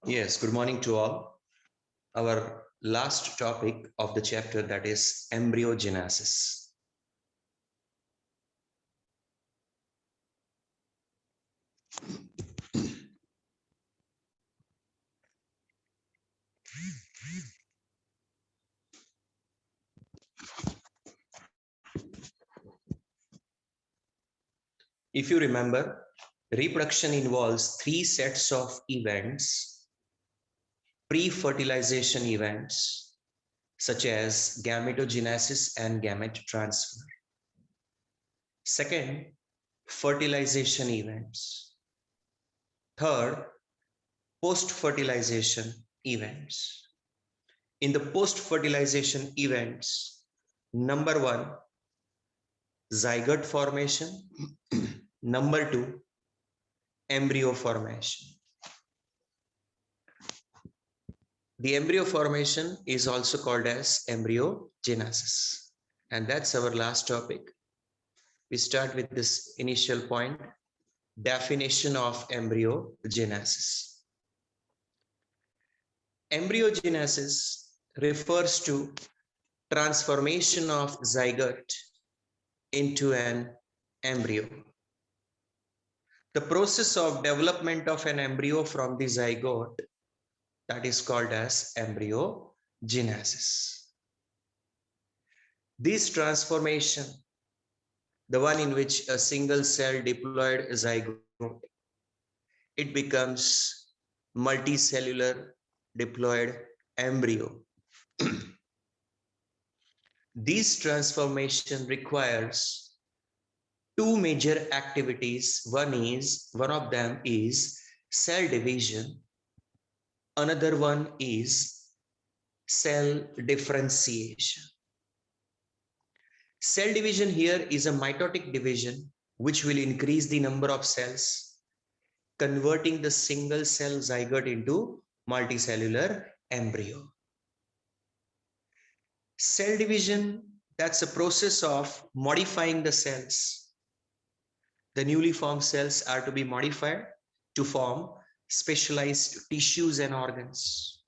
Yes, good morning to all. Our last topic of the chapter, that is embryogenesis. If you remember, reproduction involves three sets of events: pre-fertilization events, such as gametogenesis and gamete transfer. Second, fertilization events. Third, post-fertilization events. In the post-fertilization events, number one, zygote formation. Number two, embryo formation. The embryo formation is also called as embryogenesis. And that's our last topic. We start with this initial point, definition of embryogenesis. Embryogenesis refers to transformation of zygote into an embryo. The process of development of an embryo from the zygote, that is called as embryogenesis. This transformation, the one in which a single cell diploid zygote, it becomes multicellular diploid embryo. This transformation requires two major activities. One of them is cell division. Another one is cell differentiation. Cell division here is a mitotic division which will increase the number of cells, converting the single cell zygote into multicellular embryo. Cell division, that's a process of modifying the cells. The newly formed cells are to be modified to form specialized tissues and organs.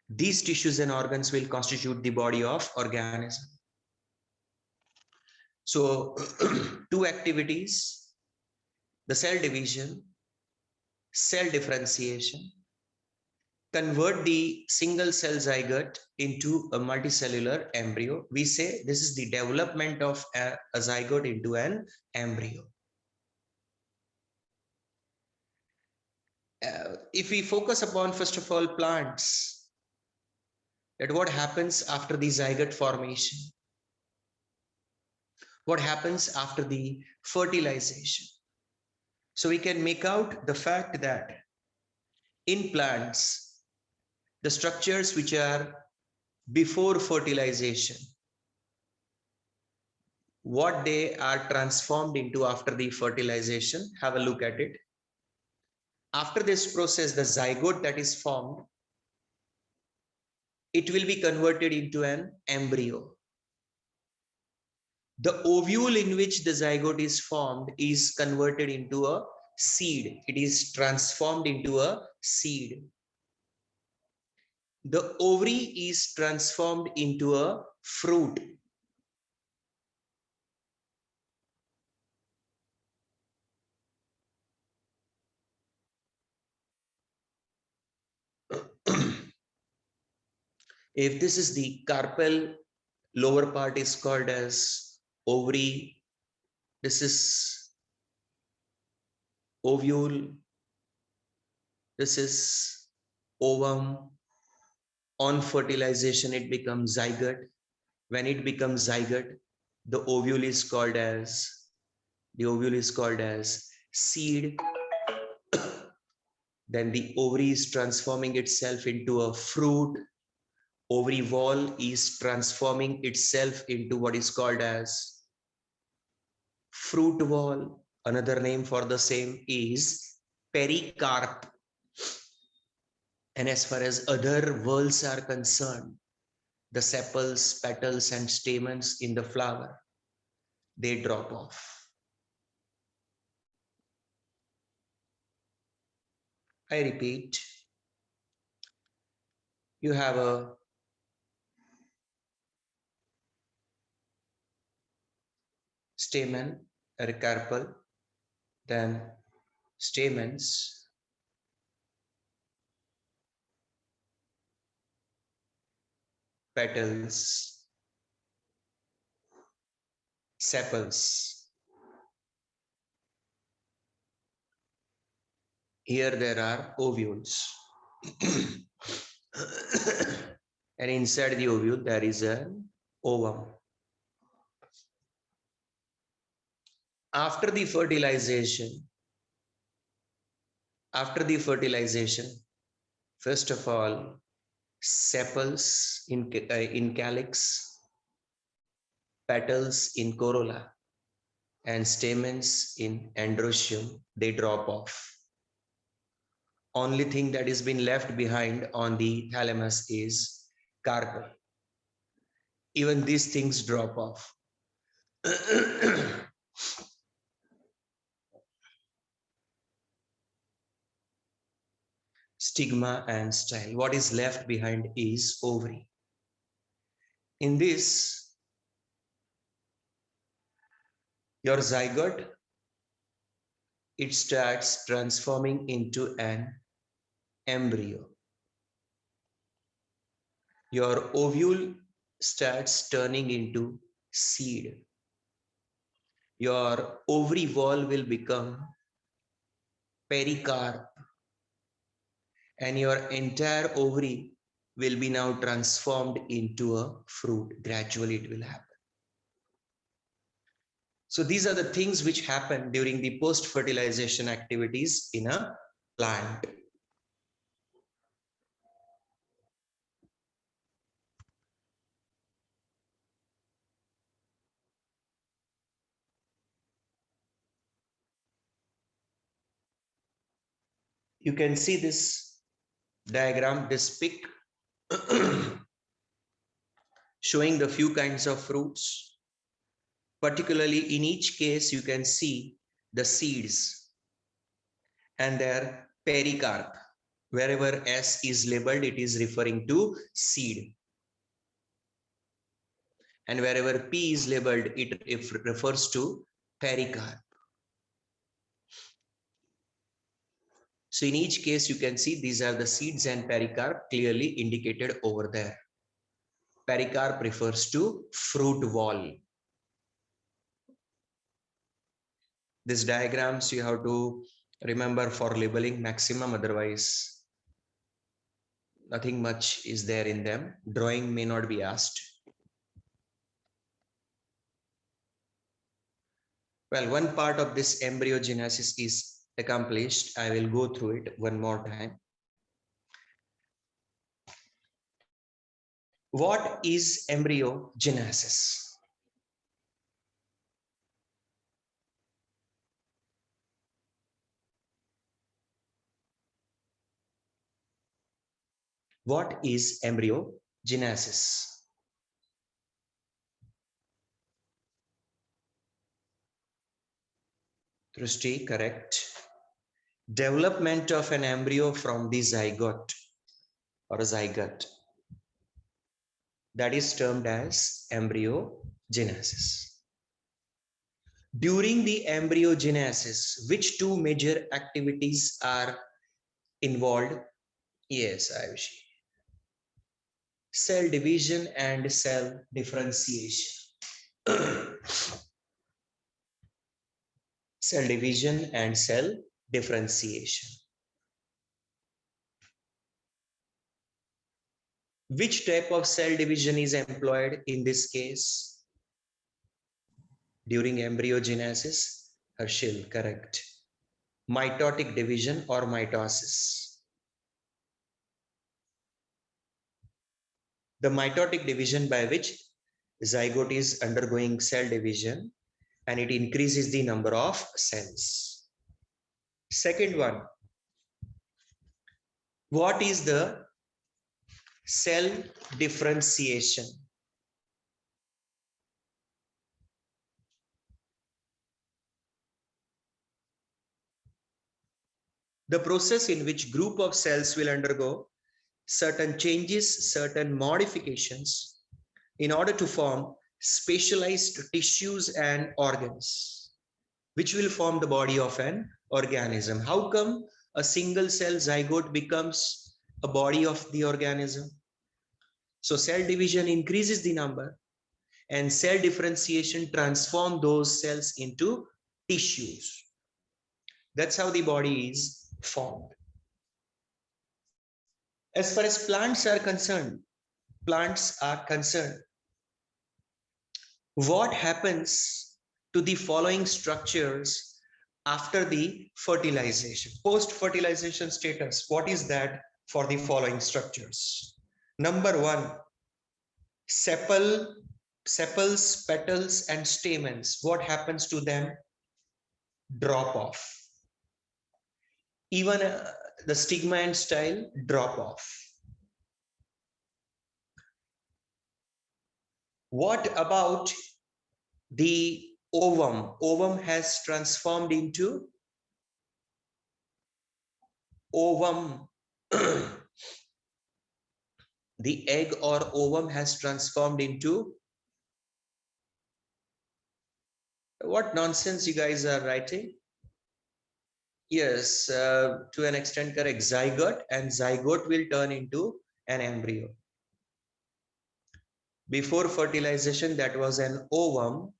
These tissues and organs will constitute the body of organism. So two activities: the cell division, cell differentiation, convert the single cell zygote into a multicellular embryo. We say this is the development of a zygote into an embryo. If we focus upon, first of all, plants, that what happens after the zygote formation? What happens after the fertilization? So we can make out the fact that in plants, the structures which are before fertilization, what they are transformed into after the fertilization, have a look at it. After this process, the zygote that is formed, it will be converted into an embryo. The ovule in which the zygote is formed is converted into a seed. It is transformed into a seed. The ovary is transformed into a fruit. If this is the carpel, lower part is called as ovary. This is ovule. This is ovum. On fertilization, it becomes zygote. When it becomes zygote, the ovule is called as seed. Then the ovary is transforming itself into a fruit. Ovary wall is transforming itself into what is called as fruit wall. Another name for the same is pericarp. And as far as other whorls are concerned, the sepals, petals, and stamens in the flower, they drop off. I repeat, You have a stamen, a carpel, then stamens, petals, sepals. Here there are ovules. And inside the ovule there is an ovum. After the fertilization, first of all, sepals in calyx, petals in corolla, and stamens in androecium, they drop off. Only thing that is been left behind on the thalamus is carpel. Even these things drop off. Stigma and style. What is left behind is ovary. In this, your zygote, it starts transforming into an embryo. Your ovule starts turning into seed. Your ovary wall will become pericarp, and your entire ovary will be now transformed into a fruit. Gradually it will happen. So these are the things which happen during the post-fertilization activities in a plant. You can see this diagram, this pic, showing the few kinds of fruits. Particularly in each case, you can see the seeds and their pericarp. Wherever S is labeled, it is referring to seed. And wherever P is labeled, it refers to pericarp. So in each case, you can see these are the seeds and pericarp clearly indicated over there. Pericarp refers to fruit wall. These diagrams you have to remember for labeling maximum, otherwise nothing much is there in them. Drawing may not be asked. Well, one part of this embryogenesis is accomplished. I will go through it one more time. What is embryogenesis? What is embryogenesis? Trusty, correct. Development of an embryo from the zygote or a zygote. That is termed as embryogenesis. During the embryogenesis, which two major activities are involved? Yes, Ayushi. Cell division and cell differentiation. Cell division and cell differentiation. Which type of cell division is employed in this case? During embryogenesis? Harshil, correct. Mitotic division or mitosis. The mitotic division by which zygote is undergoing cell division and it increases the number of cells. Second one, what is the cell differentiation? The process in which group of cells will undergo certain changes, certain modifications in order to form specialized tissues and organs, which will form the body of an organism. How come a single cell zygote becomes a body of the organism? So cell division increases the number, and cell differentiation transform those cells into tissues. That's how the body is formed. As far as plants are concerned, what happens to the following structures after the fertilization? Post-fertilization status, what is that for the following structures? Number one, sepals, petals, and stamens. What happens to them? Drop off. Even the stigma and style drop off. What about the ovum? Ovum has transformed into ovum. The egg or ovum has transformed into what nonsense you guys are writing? Yes, to an extent correct, zygote, and zygote will turn into an embryo. Before fertilization, that was an ovum.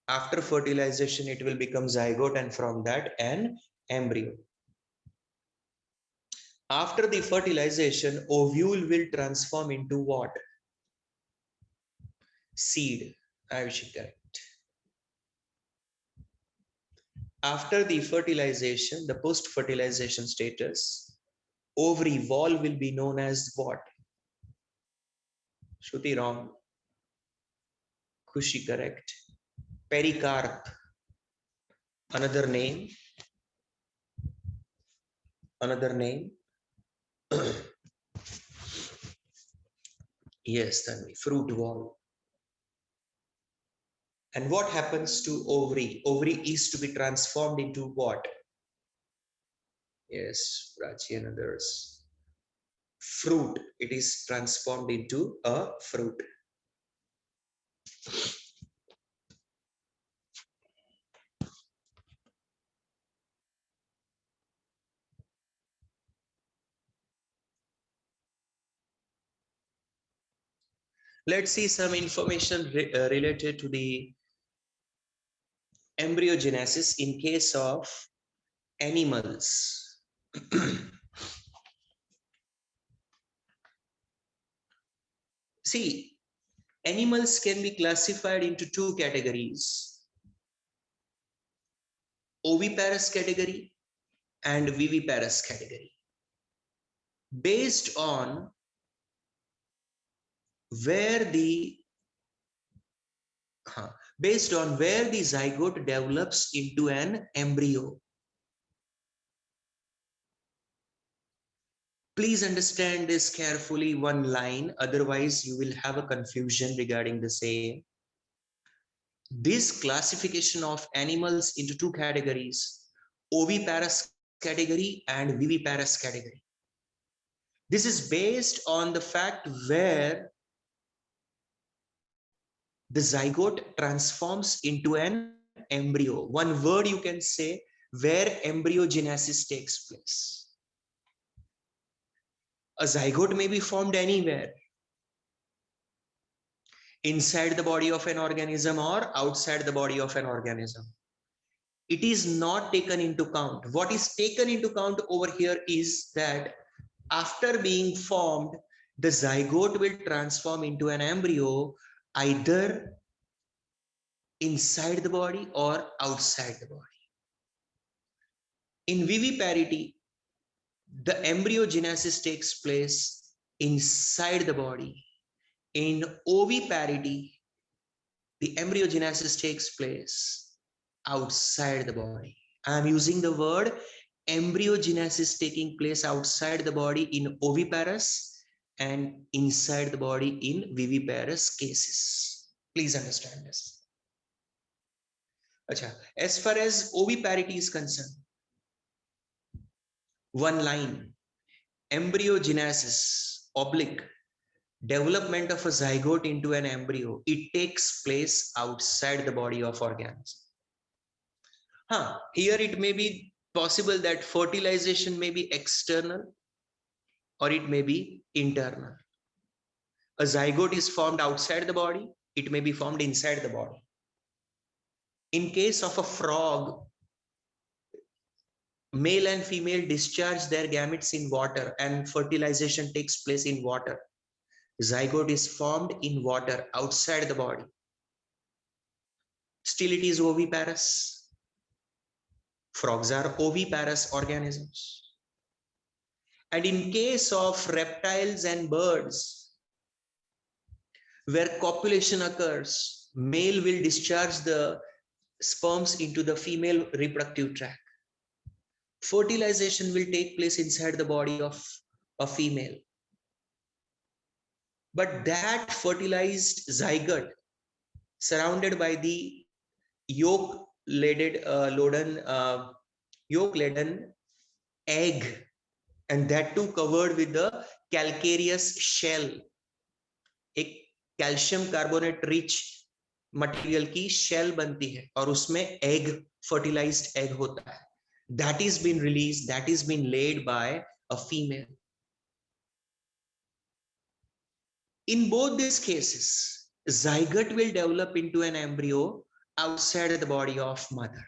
After fertilization, it will become zygote, and from that, an embryo. After the fertilization, ovule will transform into what? Seed. I wish it correct. After the fertilization, the post-fertilization status, ovary wall will be known as what? Shruti wrong. Kushi correct. Pericarp. Another name. Another name. Yes, Tanvi. Fruit wall. And what happens to ovary? Ovary is to be transformed into what? Yes, Prachi and others. Fruit. It is transformed into a fruit. Let's see some information related to the embryogenesis in case of animals. See, animals can be classified into two categories: oviparous category and viviparous category. Based on where the zygote develops into an embryo. Please understand this carefully, one line, otherwise you will have a confusion regarding the same. This classification of animals into two categories, oviparous category and viviparous category. This is based on the fact where the zygote transforms into an embryo. One word you can say, where embryogenesis takes place. A zygote may be formed anywhere, inside the body of an organism or outside the body of an organism. It is not taken into account. What is taken into account over here is that after being formed, the zygote will transform into an embryo either inside the body or outside the body. In viviparity, the embryogenesis takes place inside the body. In oviparity, the embryogenesis takes place outside the body. I am using the word embryogenesis taking place outside the body in oviparous and inside the body in viviparous cases. Please understand this. Achha, as far as oviparity is concerned, one line, embryogenesis oblique development of a zygote into an embryo, it takes place outside the body of organism. Here it may be possible that fertilization may be external or it may be internal. A zygote is formed outside the body, it may be formed inside the body. In case of a frog, male and female discharge their gametes in water and fertilization takes place in water. Zygote is formed in water outside the body. Still it is oviparous. Frogs are oviparous organisms. And in case of reptiles and birds, where copulation occurs, male will discharge the sperms into the female reproductive tract. Fertilization will take place inside the body of a female. But that fertilized zygote, surrounded by the yolk-laden egg, and that too covered with the calcareous shell, एक calcium carbonate rich material की shell बनती है और उसमें egg, fertilised egg होता है. That is been released, that is been laid by a female. In both these cases, zygote will develop into an embryo outside the body of mother.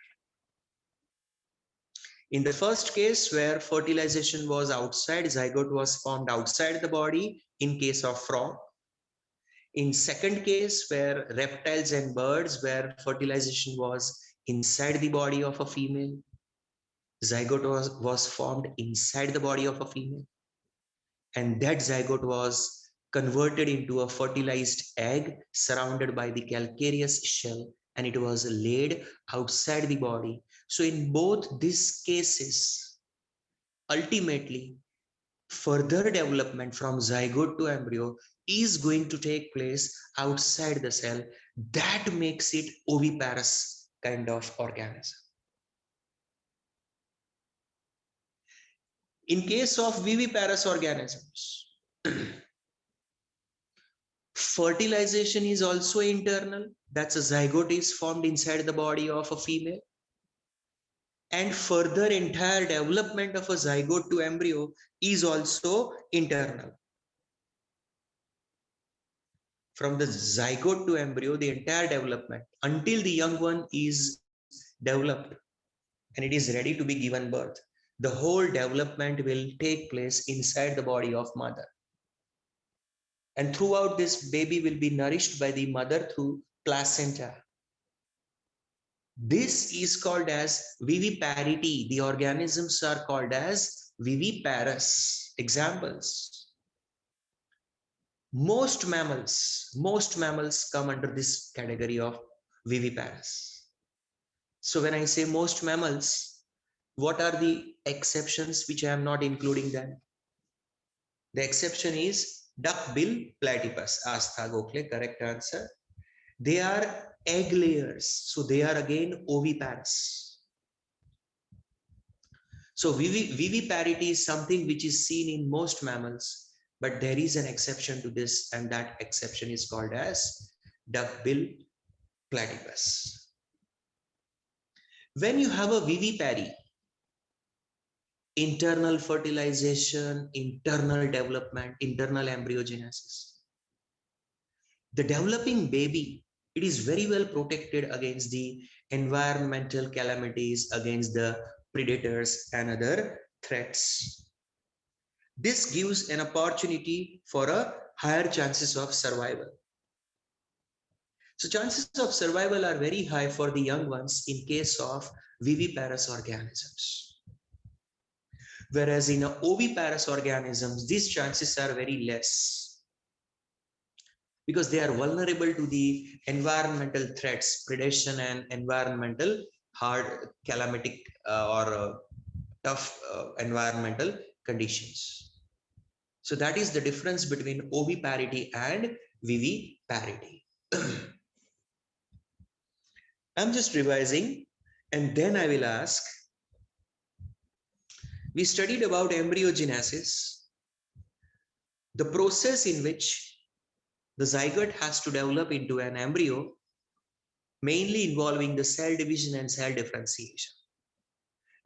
In the first case, where fertilization was outside, zygote was formed outside the body in case of frog. In second case, where reptiles and birds, where fertilization was inside the body of a female, zygote was formed inside the body of a female. And that zygote was converted into a fertilized egg surrounded by the calcareous shell, and it was laid outside the body. So in both these cases, ultimately, further development from zygote to embryo is going to take place outside the cell. That makes it oviparous kind of organism. In case of viviparous organisms, fertilization is also internal. That's a zygote is formed inside the body of a female. And further entire development of a zygote to embryo is also internal. From the zygote to embryo, the entire development until the young one is developed and it is ready to be given birth, the whole development will take place inside the body of mother. And throughout this, baby will be nourished by the mother through placenta. This is called as viviparity. The organisms are called as viviparous. Examples. Most mammals come under this category of viviparous. So when I say most mammals, what are the exceptions which I am not including them? The exception is duck-bill platypus. Astha Gokhale, correct answer. They are egg layers, so they are again oviparous. So viviparity is something which is seen in most mammals, but there is an exception to this, and that exception is called as duck-bill platypus. When you have a vivipary, internal fertilization, internal development, internal embryogenesis, the developing baby, it is very well protected against the environmental calamities, against the predators and other threats. This gives an opportunity for a higher chances of survival. So chances of survival are very high for the young ones in case of viviparous organisms. Whereas in oviparous organisms, these chances are very less, because they are vulnerable to the environmental threats, predation and environmental hard calamitic or tough environmental conditions. So that is the difference between oviparity and viviparity. I'm just revising, and then I will ask. We studied about embryogenesis. the process in which the zygote has to develop into an embryo, mainly involving the cell division and cell differentiation.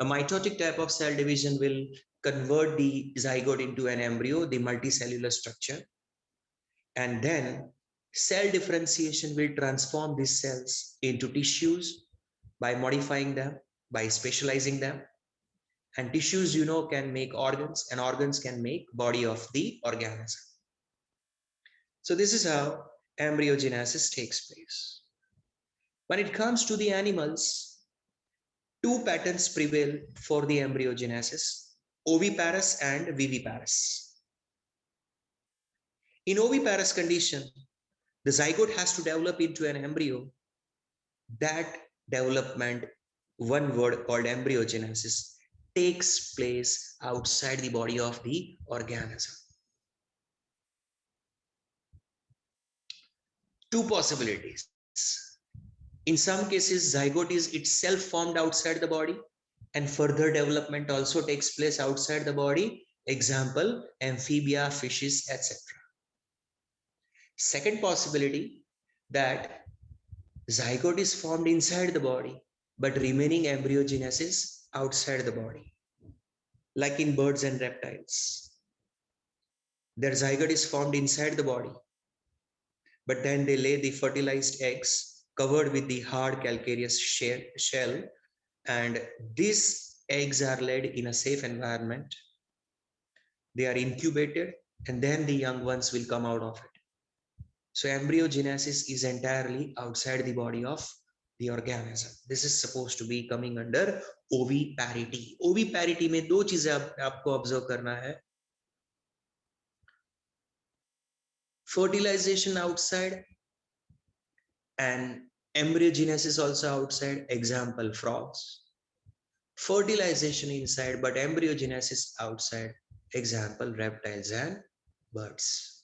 A mitotic type of cell division will convert the zygote into an embryo, the multicellular structure, and then cell differentiation will transform these cells into tissues by modifying them, by specializing them. And tissues, you know, can make organs, and organs can make body of the organism. So this is how embryogenesis takes place. When it comes to the animals, two patterns prevail for the embryogenesis: oviparous and viviparous. In oviparous condition, the zygote has to develop into an embryo. That development, one word called embryogenesis, takes place outside the body of the organism. Two possibilities. In some cases, zygote is itself formed outside the body, and further development also takes place outside the body. Example, amphibia, fishes, etc. Second possibility, that zygote is formed inside the body, but remaining embryogenesis outside the body, like in birds and reptiles. Their zygote is formed inside the body, but then they lay the fertilized eggs covered with the hard calcareous shell, and these eggs are laid in a safe environment. They are incubated, and then the young ones will come out of it. So embryogenesis is entirely outside the body of the organism. This is supposed to be coming under oviparity. Oviparity में दो चीजें आपको observe करना है: fertilization outside and embryogenesis also outside. Example, frogs. Fertilization inside but embryogenesis outside. Example, reptiles and birds.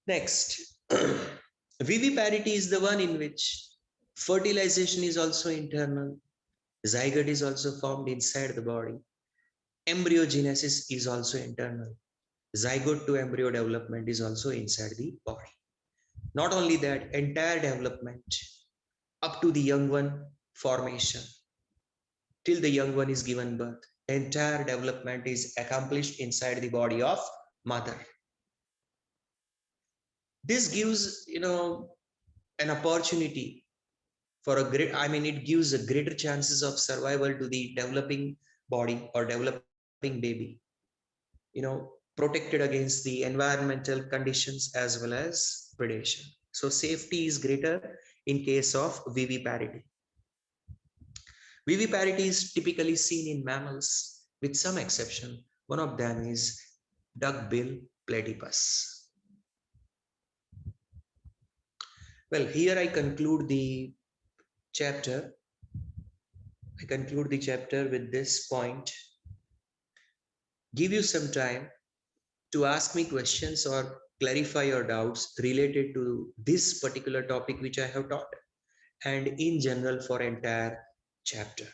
Next, viviparity is the one in which fertilization is also internal, zygote is also formed inside the body, embryogenesis is also internal, zygote to embryo development is also inside the body. Not only that, entire development up to the young one formation, till the young one is given birth, entire development is accomplished inside the body of mother. This gives, you know, an opportunity for a great, it gives a greater chances of survival to the developing body or developing baby, you know, protected against the environmental conditions as well as predation. So safety is greater in case of viviparity. Viviparity is typically seen in mammals with some exception. One of them is duckbill platypus. Well, here I conclude the chapter. I conclude the chapter with this point. Give you some time to ask me questions or clarify your doubts related to this particular topic which I have taught, and in general for entire chapter.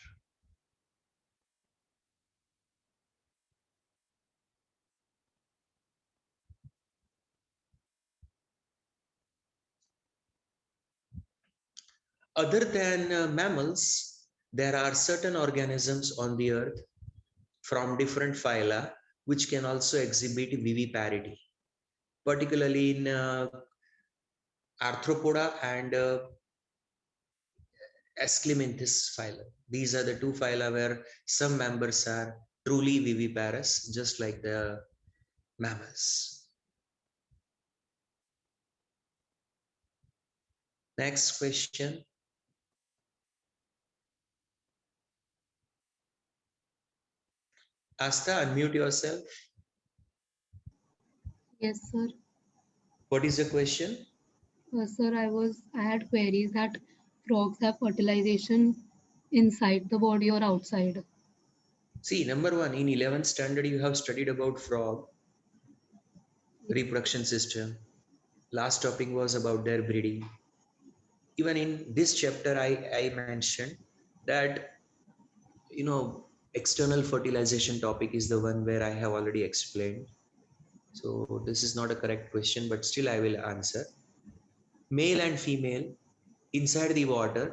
Other than mammals, there are certain organisms on the earth from different phyla which can also exhibit viviparity, particularly in Arthropoda and Aschelminthus phyla. These are the two phyla where some members are truly viviparous, just like the mammals. Next question. Asta, unmute yourself. Yes, sir. What is the question? Sir, I had queries that frogs have fertilization inside the body or outside. See, number one, in 11th standard, you have studied about frog reproduction system. Last topic was about their breeding. Even in this chapter, I mentioned that, you know, external fertilization topic is the one where I have already explained. So this is not a correct question, but still I will answer. Male and female inside the water,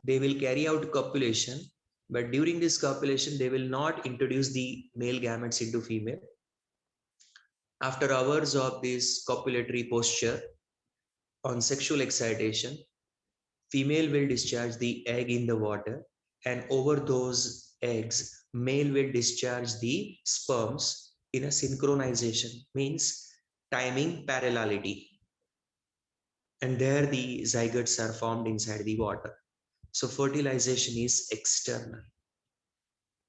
they will carry out copulation, but during this copulation, they will not introduce the male gametes into female. After hours of this copulatory posture on sexual excitation, female will discharge the egg in the water, and over those eggs, male will discharge the sperms in a synchronization, means timing parallelity. And there the zygotes are formed inside the water. So fertilization is external.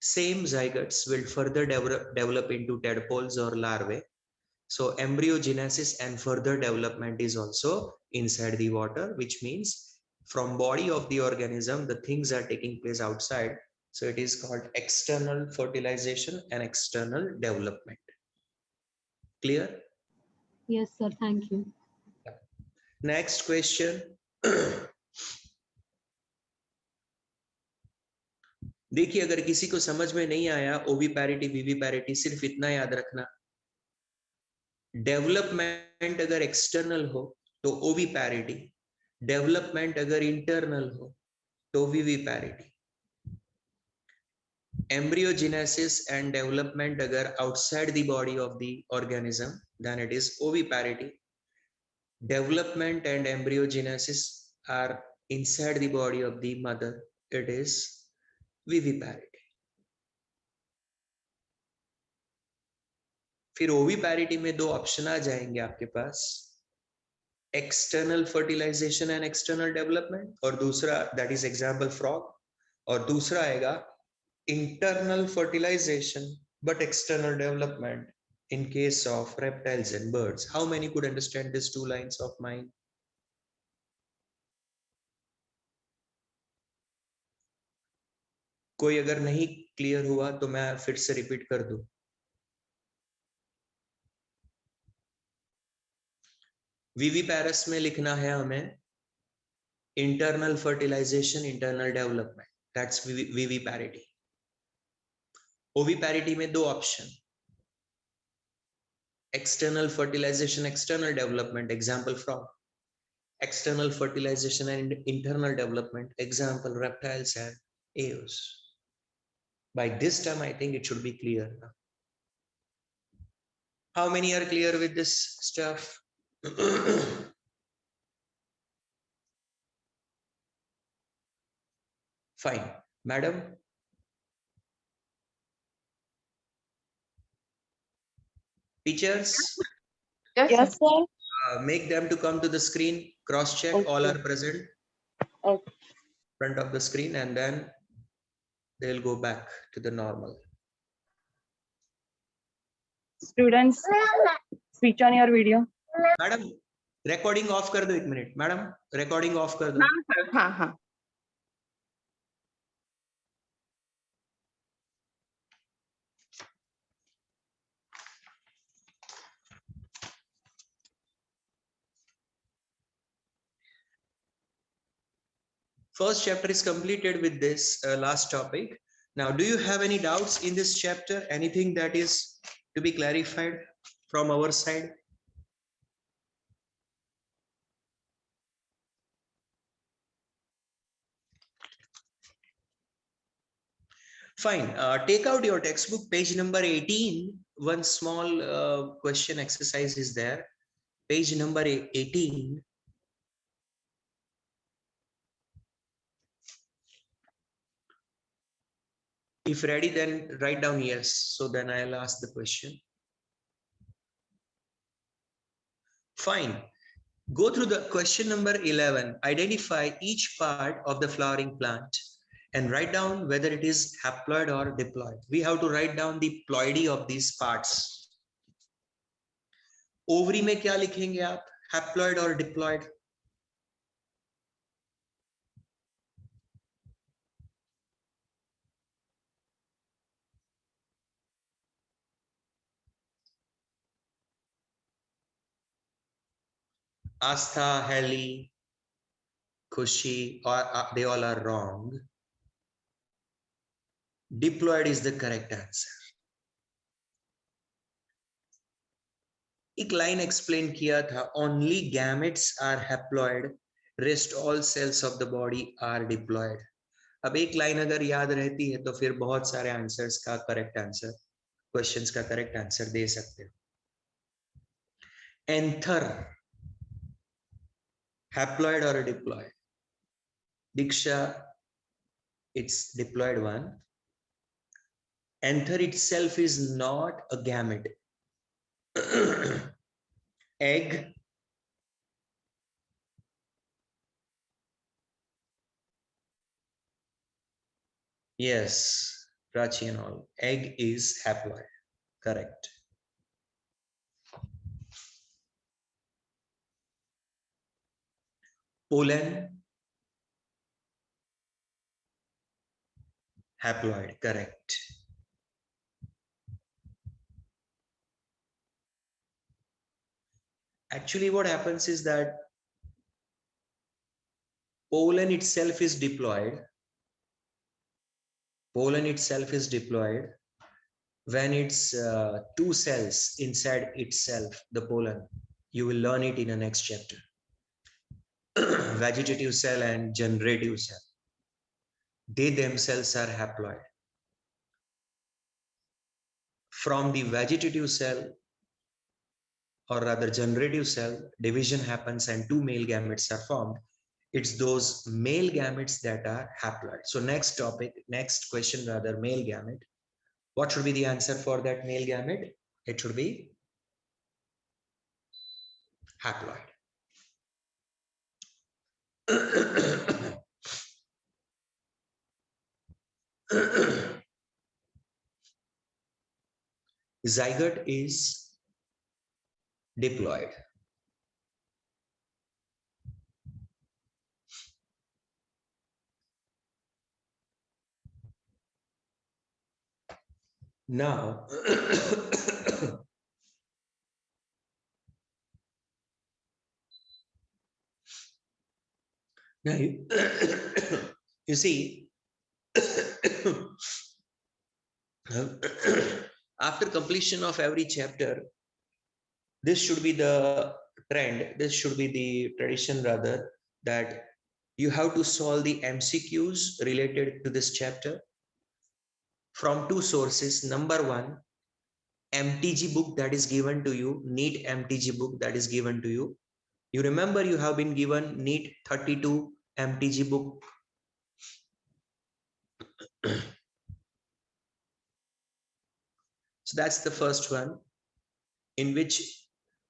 Same zygotes will further develop into tadpoles or larvae. So embryogenesis and further development is also inside the water, which means from body of the organism, the things are taking place outside. So it is called external fertilization and external development. Clear? Yes, sir. Thank you. Next question. देखिए, अगर किसी को समझ में नहीं आया ओवी parity वीवी parity, सिर्फ इतना याद रखना, डेवलपमेंट अगर एक्सटर्नल हो तो ओवी पैरिटी, डेवलपमेंट अगर इंटरनल हो तो वीवी parity. Embryogenesis and development agar outside the body of the organism, then it is oviparity. Development and embryogenesis are inside the body of the mother, it is viviparity. फिर ओविपैरिटी में दो option आ जाएंगे आपके पास, external fertilization and external development, और दूसरा that is example frog, और दूसरा आएगा internal fertilization but external development in case of reptiles and birds. How many could understand these two lines of mine? कोई अगर नहीं क्लियर हुआ तो मैं फिर से रिपीट कर दूं. विविपैरस में लिखना है हमें internal fertilization internal development, that's viviparity. Oviparity में दो option, external fertilization external development, example frog. External fertilization and internal development, example reptiles and eels. By this time I think it should be clear now. How many are clear with this stuff? Fine, madam. Teachers, Yes, sir. make them to come to the screen, cross check. Okay. All are present. Okay. Front of the screen, and then they'll go back to the normal. Students, switch on your video. Madam, recording off kar do 1 minute. Madam, recording off kar do. हाँ. First chapter is completed with this last topic. Now, do you have any doubts in this chapter? Anything that is to be clarified from our side? Fine. Take out your textbook, page number 18. One small question exercise is there. Page number 18. If ready, then write down yes. So then I'll ask the question. Fine. Go through the question number 11. Identify each part of the flowering plant and write down whether it is haploid or diploid. We have to write down the ploidy of these parts. Ovary में क्या लिखेंगे आप? Haploid or diploid? Astha, Heli, Khushi, or they all are wrong. Diploid is the correct answer. एक line explain किया था, only gametes are haploid, rest all cells of the body are diploid. अब एक line अगर याद रहती है तो फिर बहुत सारे आंसर्स का करेक्ट आंसर, क्वेश्चंस का करेक्ट आंसर दे सकते हो. Anther haploid or diploid? Diksha, it's diploid one. Anther itself is not a gamete. Egg, yes, Prachi and all. Egg is haploid, correct. Pollen, haploid, correct. Actually, what happens is that pollen itself is diploid. Pollen itself is diploid when it's two cells inside itself, the pollen. You will learn it in the next chapter. Vegetative cell and generative cell. They themselves are haploid. From the vegetative cell, or rather generative cell, division happens and two male gametes are formed. It's those male gametes that are haploid. So next topic, next question rather, male gamete. What should be the answer for that male gamete? It should be haploid. Zygote is diploid. Now, now you see, after completion of every chapter, this should be the trend, this should be the tradition rather, that you have to solve the MCQs related to this chapter from two sources. Number one, MTG book that is given to you, NEET MTG book that is given to you. You remember you have been given NEET 32 MTG book. So that's the first one, in which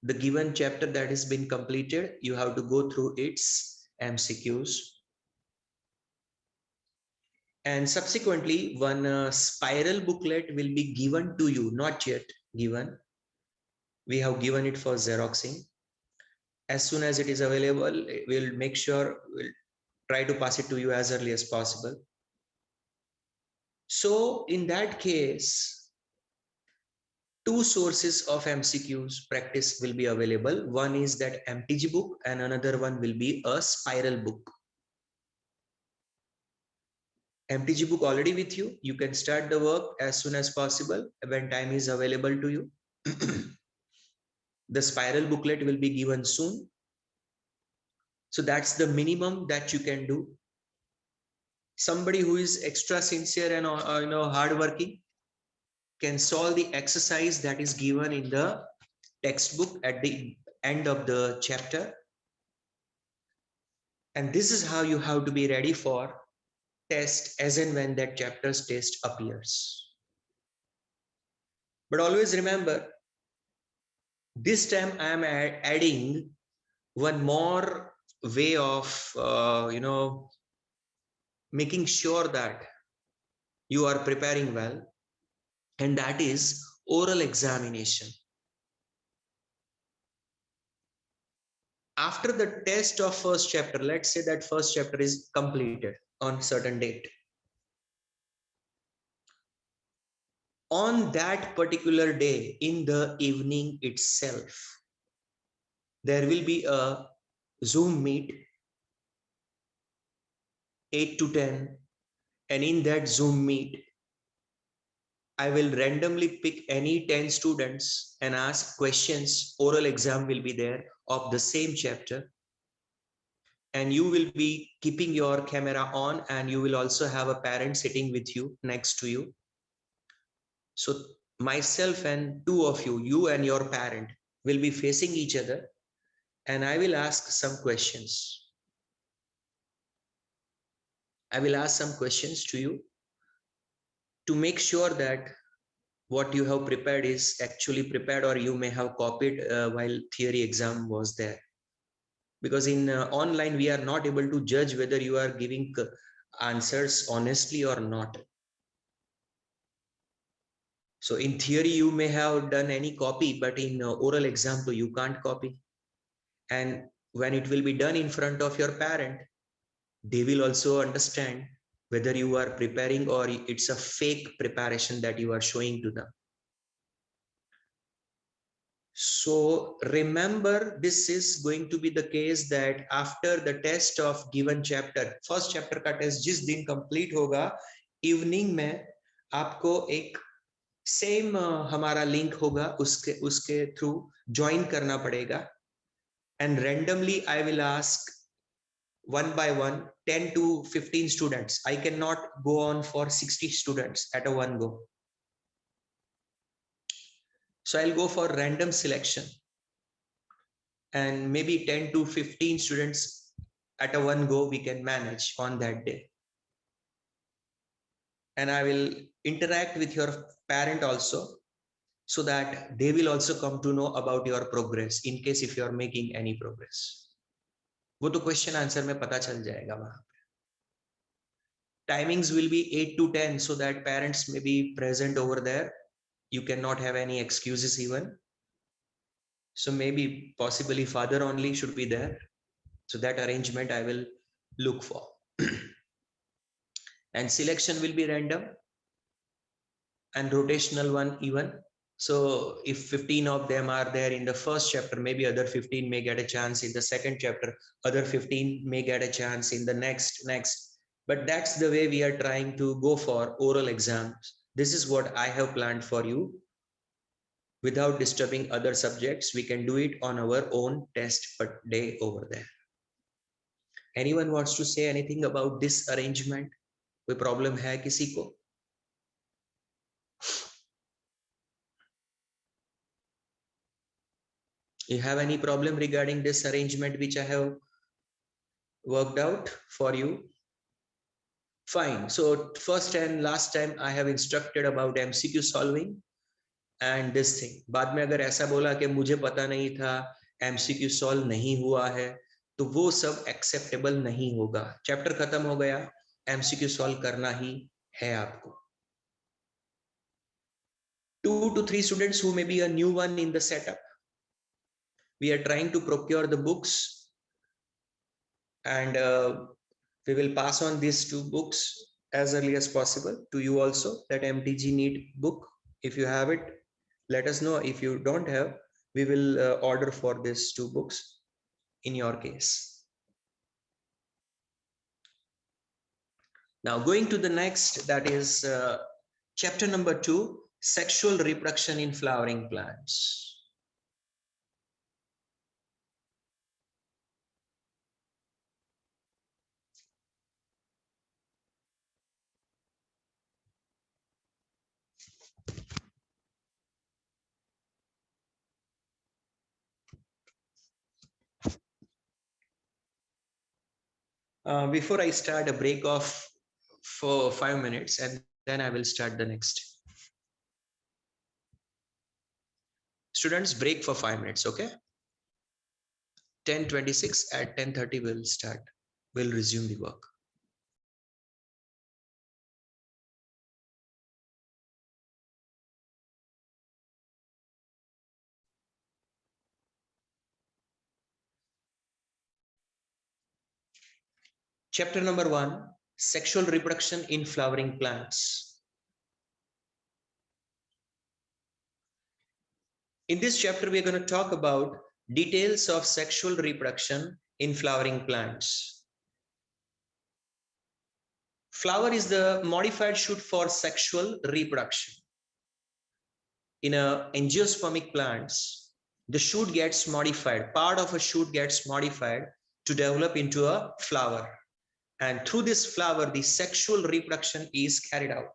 the given chapter that has been completed, you have to go through its MCQs. And subsequently, one spiral booklet will be given to you, not yet given. We have given it for Xeroxing. As soon as it is available, we'll make sure we'll try to pass it to you as early as possible. So in that case, two sources of MCQs practice will be available. One is that MTG book and another one will be a spiral book. MTG book already with you. You can start the work as soon as possible when time is available to you. The spiral booklet will be given soon. So that's the minimum that you can do. Somebody who is extra sincere and hardworking can solve the exercise that is given in the textbook at the end of the chapter. And this is how you have to be ready for test as and when that chapter's test appears. But always remember, this time I am adding one more way of making sure that you are preparing well, and that is oral examination. After the test of first chapter, let's say that first chapter is completed on certain date. On that particular day, in the evening itself, there will be a Zoom meet 8 to 10, and in that Zoom meet, I will randomly pick any 10 students and ask questions. Oral exam will be there of the same chapter. And you will be keeping your camera on, and you will also have a parent sitting with you next to you. So myself and two of you, you and your parent, will be facing each other, and I will ask some questions. I will ask some questions to you to make sure that what you have prepared is actually prepared, or you may have copied while theory exam was there. Because in online, we are not able to judge whether you are giving answers honestly or not. So in theory, you may have done any copy, but in oral exam, so you can't copy. And when it will be done in front of your parent, they will also understand whether you are preparing or it's a fake preparation that you are showing to them. So remember, this is going to be the case that after the test of given chapter, first chapter का test जिस दिन complete होगा, evening में आपको एक same हमारा link होगा, उसके थ्रू ज्वाइन करना पड़ेगा. And randomly I will ask one by one 10 to 15 students. I cannot go on for 60 students at a one go. So I'll go for random selection, and maybe 10 to 15 students at a one go we can manage on that day. And I will interact with your parent also, so that they will also come to know about your progress in case if you are making any progress. वो तो question answer में पता चल जाएगा वहां पे. Timings will be 8 to 10 so that parents may be present over there. You cannot have any excuses even. So maybe possibly father only should be there. So that arrangement I will look for. And selection will be random and rotational one even. So if 15 of them are there in the first chapter, maybe other 15 may get a chance in the second chapter, other 15 may get a chance in the next. But that's the way we are trying to go for oral exams. This is what I have planned for you. Without disturbing other subjects, we can do it on our own test per day over there. Anyone wants to say anything about this arrangement? कोई problem है किसी को? You have any problem regarding this arrangement which I have worked out for you? Fine. So first and last time I have instructed about MCQ solving and this thing. बाद में अगर ऐसा बोला कि मुझे पता नहीं था, MCQ solve नहीं हुआ है, तो वो सब acceptable नहीं होगा. Chapter खत्म हो गया, MCQ solve करना ही है आपको. 2 to 3 students who may be a new one in the setup, we are trying to procure the books, and we will pass on these 2 books as early as possible to you also. That MTG need book. If you have it, let us know. If you don't have, we will order for these 2 books in your case. Now going to the next, that is chapter number 2, sexual reproduction in flowering plants. Before I start, a break off for 5 minutes, and then I will start the next. Students, break for 5 minutes, okay? 10:26, at 10:30 we'll start. We'll resume the work. Chapter number 1, sexual reproduction in flowering plants. In this chapter, we are going to talk about details of sexual reproduction in flowering plants. Flower is the modified shoot for sexual reproduction. in a angiospermic plants, the shoot gets modified. Part of a shoot gets modified to develop into a flower. And through this flower, the sexual reproduction is carried out.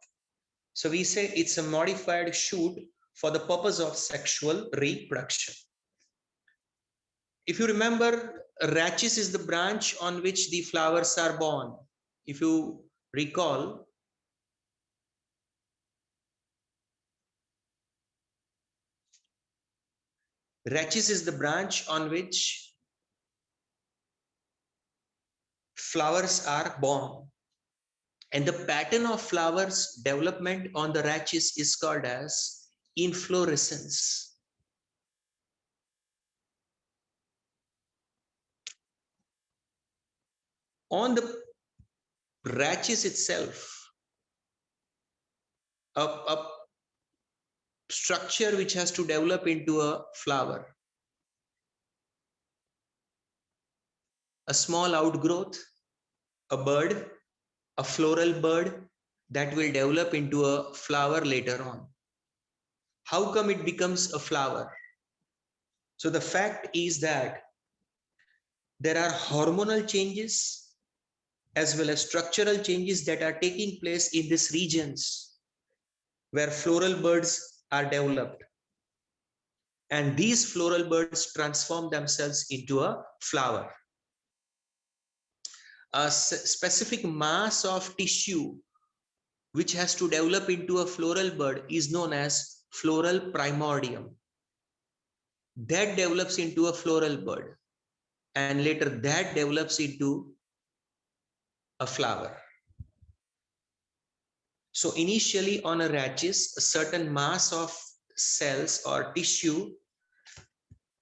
So we say it's a modified shoot for the purpose of sexual reproduction. If you remember, rachis is the branch on which the flowers are born. If you recall, rachis is the branch on which flowers are born. And the pattern of flowers development on the rachis is called as inflorescence. On the rachis itself, a structure which has to develop into a flower, a small outgrowth, a bird, a floral bird that will develop into a flower later on. How come it becomes a flower? So the fact is that there are hormonal changes as well as structural changes that are taking place in these regions where floral birds are developed. And these floral birds transform themselves into a flower. A specific mass of tissue which has to develop into a floral bud is known as floral primordium. That develops into a floral bud, and later that develops into a flower. So initially on a rachis, a certain mass of cells or tissue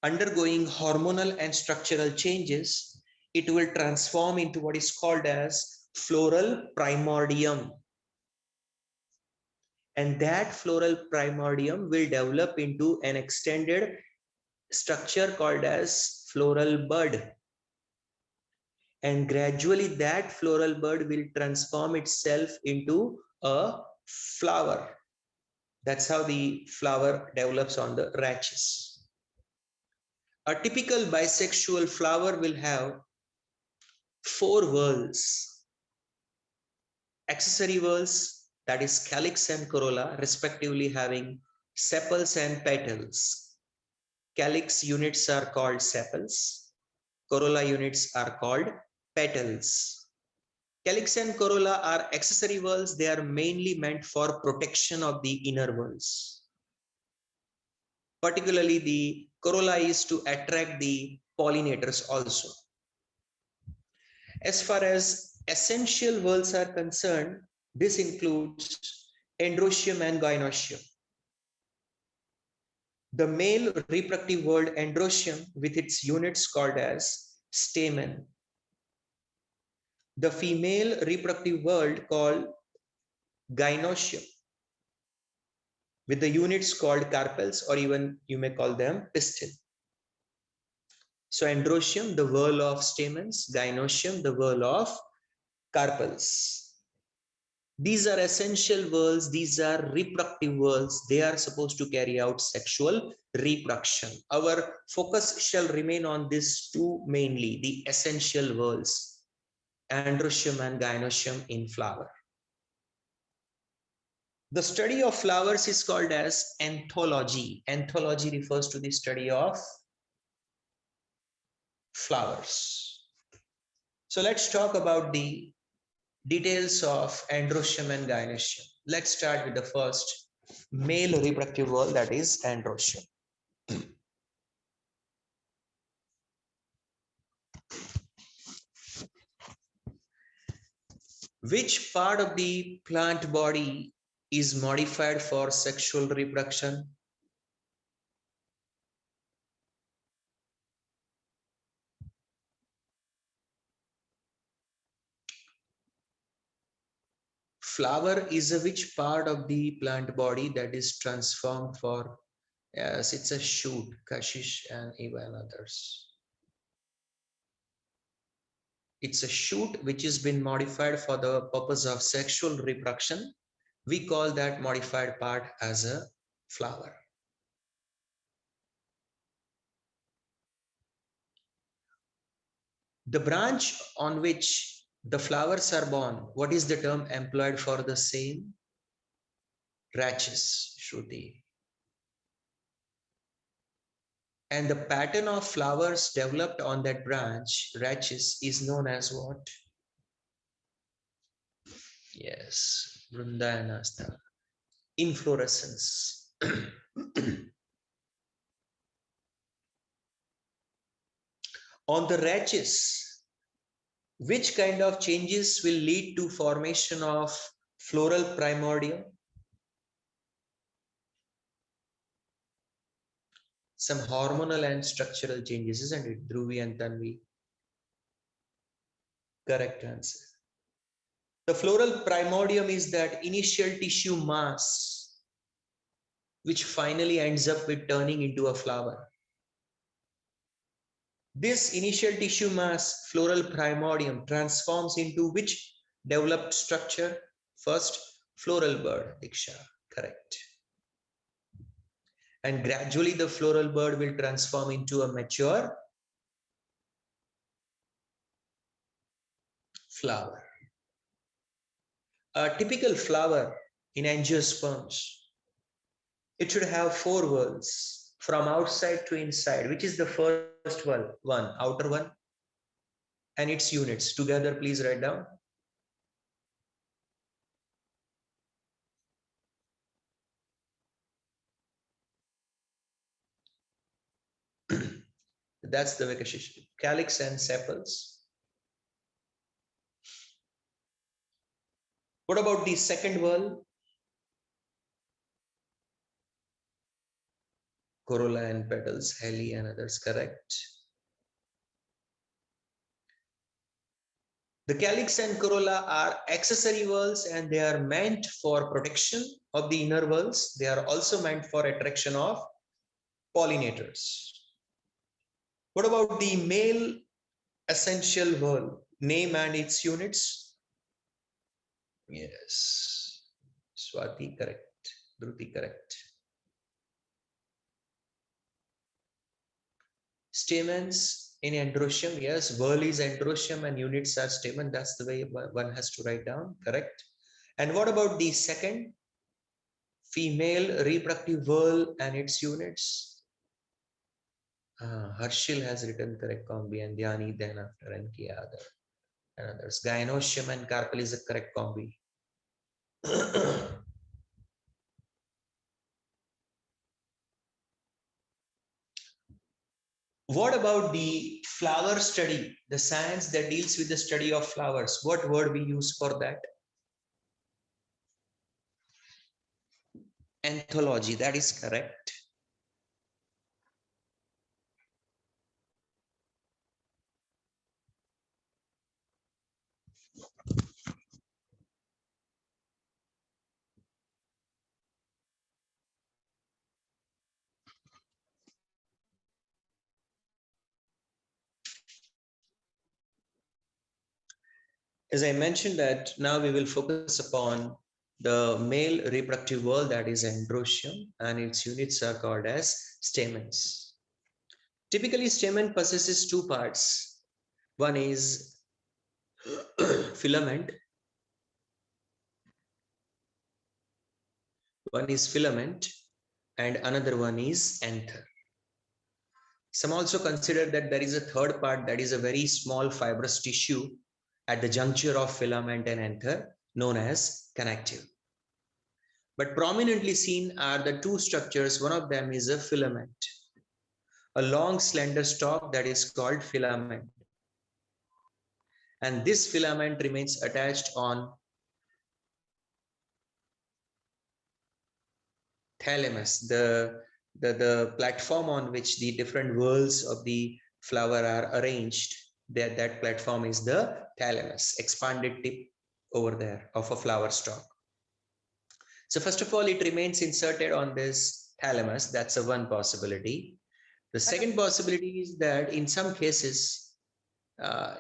undergoing hormonal and structural changes, it will transform into what is called as floral primordium. And that floral primordium will develop into an extended structure called as floral bud. And gradually that floral bud will transform itself into a flower. That's how the flower develops on the rachis. A typical bisexual flower will have 4 whorls. Accessory whorls, that is calyx and corolla, respectively having sepals and petals. Calyx units are called sepals. Corolla units are called petals. Calyx and corolla are accessory whorls. They are mainly meant for protection of the inner whorls. Particularly the corolla is to attract the pollinators also. As far as essential whorls are concerned, this includes androecium and gynoecium. The male reproductive whorl androecium with its units called as stamen. The female reproductive whorl called gynoecium with the units called carpels, or even you may call them pistil. So androecium, the whorl of stamens, gynoecium, the whorl of carpels. These are essential whorls, these are reproductive whorls. They are supposed to carry out sexual reproduction. Our focus shall remain on these two mainly, the essential whorls, androecium and gynoecium in flower. The study of flowers is called as anthology. Anthology refers to the study of flowers. So let's talk about the details of androecium and gynoecium. Let's start with the first male reproductive whorl, that is androecium. Which part of the plant body is modified for sexual reproduction? Flower is a which part of the plant body that is transformed for, yes, it's a shoot, Kashish and even others. It's a shoot which has been modified for the purpose of sexual reproduction. We call that modified part as a flower. The branch on which the flowers are born, what is the term employed for the same? Rachis, Shruti. And the pattern of flowers developed on that branch, rachis, is known as what? Yes, Vrindayanasta. Inflorescence. On the rachis, which kind of changes will lead to formation of floral primordium? Some hormonal and structural changes, isn't it? Dhruvi and Tanvi. Correct answer. The floral primordium is that initial tissue mass which finally ends up with turning into a flower. This initial tissue mass, floral primordium, transforms into which developed structure? First, floral bud, Diksha, correct. And gradually the floral bud will transform into a mature flower. A typical flower in angiosperms, it should have 4 whorls from outside to inside. Which is the first one? Outer one, and its units. Together, please write down. That's the Vikashish. Calyx and sepals. What about the second whorl? Corolla and petals, heli and others, correct. The calyx and corolla are accessory whorls and they are meant for protection of the inner whorls. They are also meant for attraction of pollinators. What about the male essential whorl? Name and its units? Yes. Swati, correct. Dhruti, correct. Stamens in androecium, yes, whorl is androecium and units are stamen. That's the way one has to write down, correct. And what about the second? Female reproductive whorl and its units? Harshil has written correct combi and Dhyani then after and Kiada and others. Gynoecium and carpel is a correct combi. What about the flower study, the science that deals with the study of flowers? What word we use for that? Anthology, that is correct. As I mentioned that now we will focus upon the male reproductive whorl, that is androecium, and its units are called as stamens. Typically, stamen possesses 2 parts. One is filament. One is filament and another one is anther. Some also consider that there is a third part, that is a very small fibrous tissue at the juncture of filament and anther, known as connective. But prominently seen are the 2 structures. One of them is a filament, a long slender stalk that is called filament. And this filament remains attached on thalamus, the platform on which the different whorls of the flower are arranged. That platform is the thalamus, expanded tip over there of a flower stalk. So first of all, it remains inserted on this thalamus. That's a one possibility. The second possibility is that in some cases,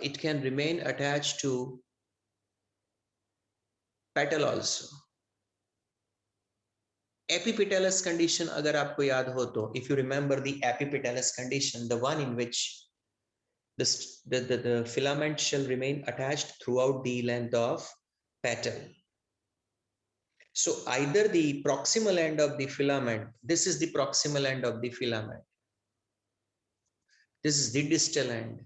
it can remain attached to petal also. Epipetalous condition, agar aapko yaad ho to, if you remember the epipetalous condition, the one in which The filament shall remain attached throughout the length of petal. So either the proximal end of the filament, this is the proximal end of the filament, this is the distal end.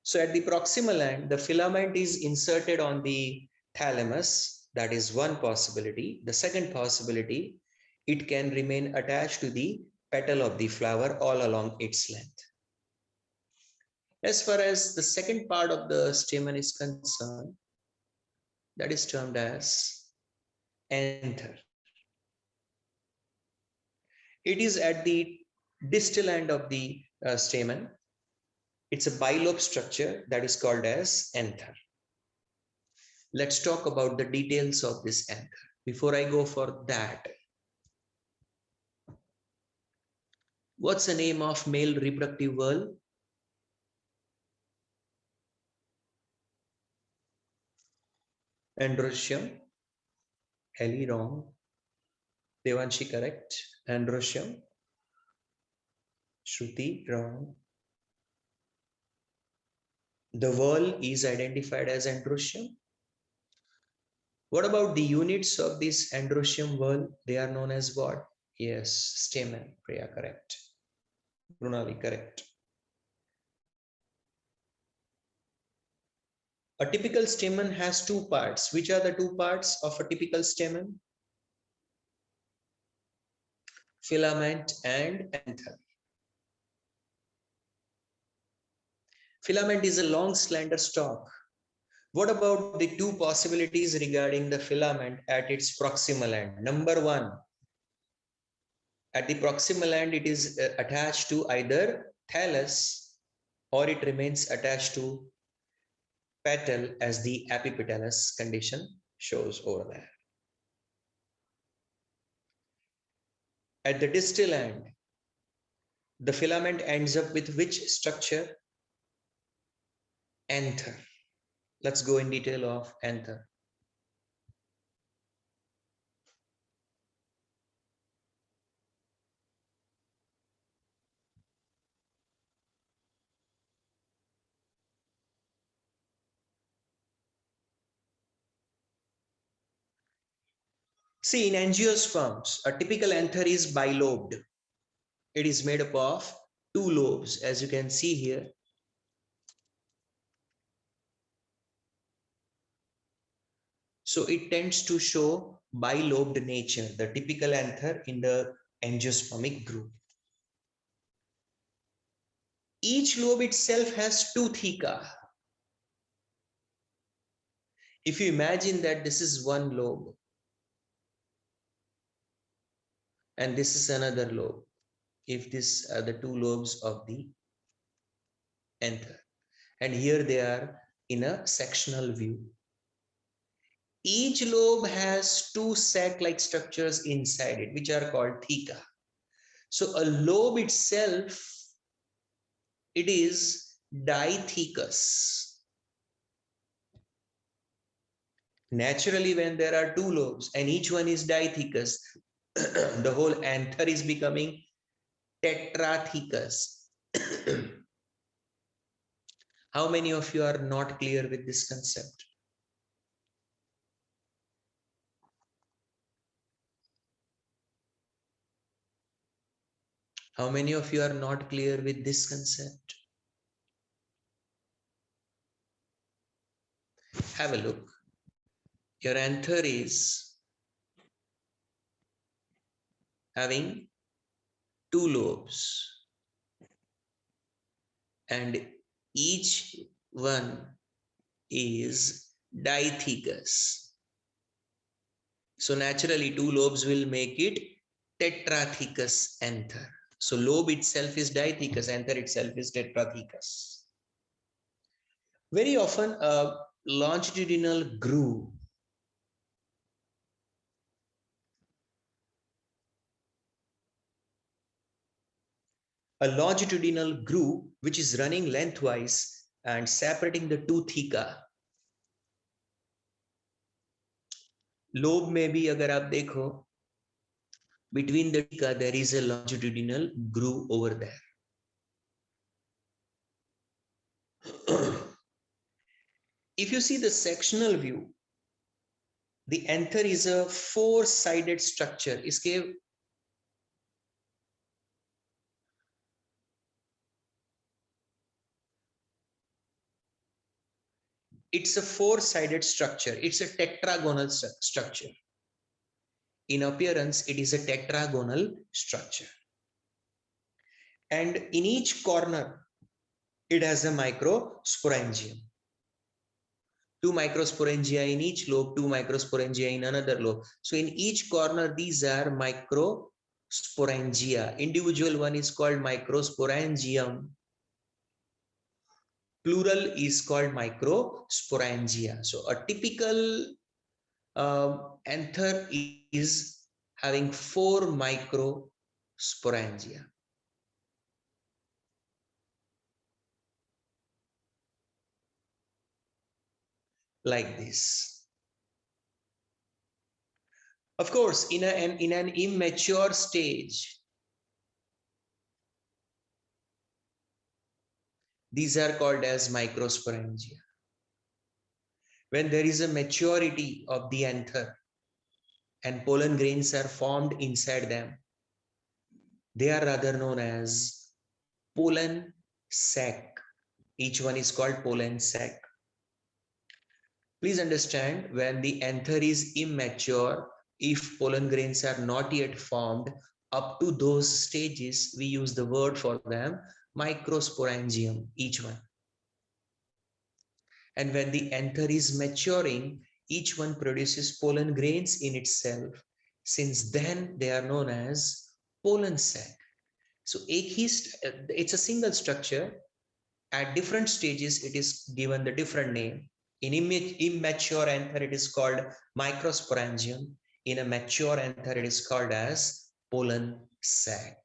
So at the proximal end, the filament is inserted on the thalamus. That is one possibility. The second possibility, it can remain attached to the petal of the flower all along its length. As far as the second part of the stamen is concerned, that is termed as anther. It is at the distal end of the stamen. It's a bilobe structure that is called as anther. Let's talk about the details of this anther. Before I go for that, what's the name of male reproductive whorl? Androecium. Ellie wrong. Devanshi correct. Androecium. Shruti wrong. The whorl is identified as androecium. What about the units of this androecium whorl? They are known as what? Yes, stamen. Priya correct. Brunali correct. A typical stamen has two parts. Which are the two parts of a typical stamen? Filament and anther. Filament is a long slender stalk. What about the two possibilities regarding the filament at its proximal end? Number one, at the proximal end, it is attached to either thallus or it remains attached to petal as the epipetalous condition shows over there. At the distal end, the filament ends up with which structure? Anther. Let's go in detail of anther. See, in angiosperms, a typical anther is bilobed. It is made up of two lobes, as you can see here. So it tends to show bilobed nature, the typical anther in the angiospermic group. Each lobe itself has two theca. If you imagine that this is one lobe and this is another lobe, if these are the two lobes of the anther, and here they are in a sectional view. Each lobe has two sac-like structures inside it, which are called theca. So a lobe itself, it is dithecous. Naturally, when there are two lobes and each one is dithecous, the whole anther is becoming tetrathecous. How many of you are not clear with this concept? How many of you are not clear with this concept? Have a look. Your anther is having two lobes and each one is dithecous. So naturally two lobes will make it tetrathecous anther. So lobe itself is dithecous, anther itself is tetrathecous. Very often a longitudinal groove which is running lengthwise and separating the two theca lobe में भी अगर आप देखो, between the tica there is a longitudinal groove over there. If you see the sectional view, the anther is a four-sided structure. इसके it's a four-sided structure. It's a tetragonal structure. In appearance, it is a tetragonal structure. And in each corner, it has a microsporangium. Two microsporangia in each lobe, two microsporangia in another lobe. So in each corner, these are microsporangia. Individual one is called microsporangium. Plural is called microsporangia. So a typical anther is having four microsporangia. Like this. Of course, in an immature stage, these are called as microsporangia. When there is a maturity of the anther and pollen grains are formed inside them, they are rather known as pollen sac. Each one is called pollen sac. Please understand, when the anther is immature, if pollen grains are not yet formed, up to those stages, we use the word for them, microsporangium, each one. And when the anther is maturing, each one produces pollen grains in itself. Since then, they are known as pollen sac. So it's a single structure. At different stages, it is given the different name. In immature anther, it is called microsporangium. In a mature anther, it is called as pollen sac.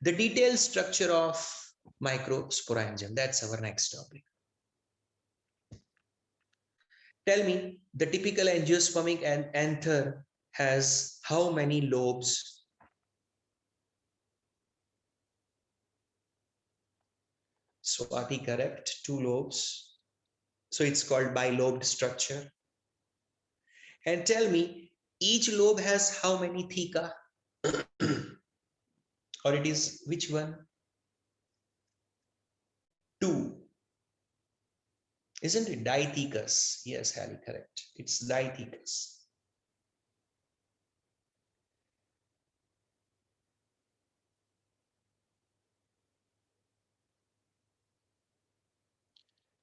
The detailed structure of microsporangium, that's our next topic. Tell me, the typical angiospermic anther has how many lobes? Swati, correct, 2 lobes. So it's called bilobed structure. And tell me, each lobe has how many theca? Or it is which one? 2. Isn't it dithecous? Yes, Hallie, correct. It's dithecous.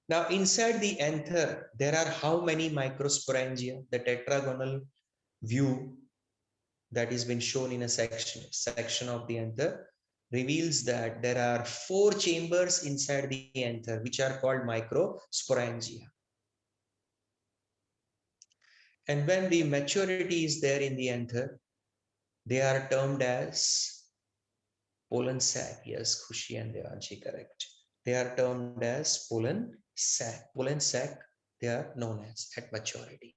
Now, inside the anther, there are how many microsporangia? The tetragonal view that has been shown in a section of the anther reveals that there are 4 chambers inside the anther, which are called microsporangia. And when the maturity is there in the anther, they are termed as pollen sac. Yes, Khushi and Devanshi, correct. They are termed as pollen sac. Pollen sac, they are known as at maturity.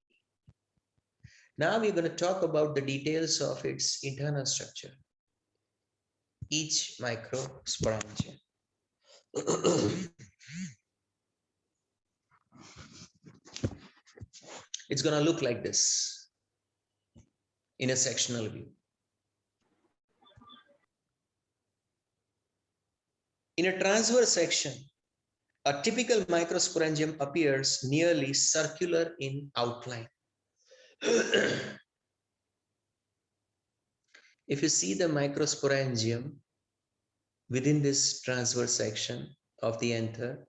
Now we're going to talk about the details of its internal structure. Each microsporangia. It's going to look like this in a sectional view. In a transverse section, a typical microsporangium appears nearly circular in outline. If you see the microsporangium within this transverse section of the anther,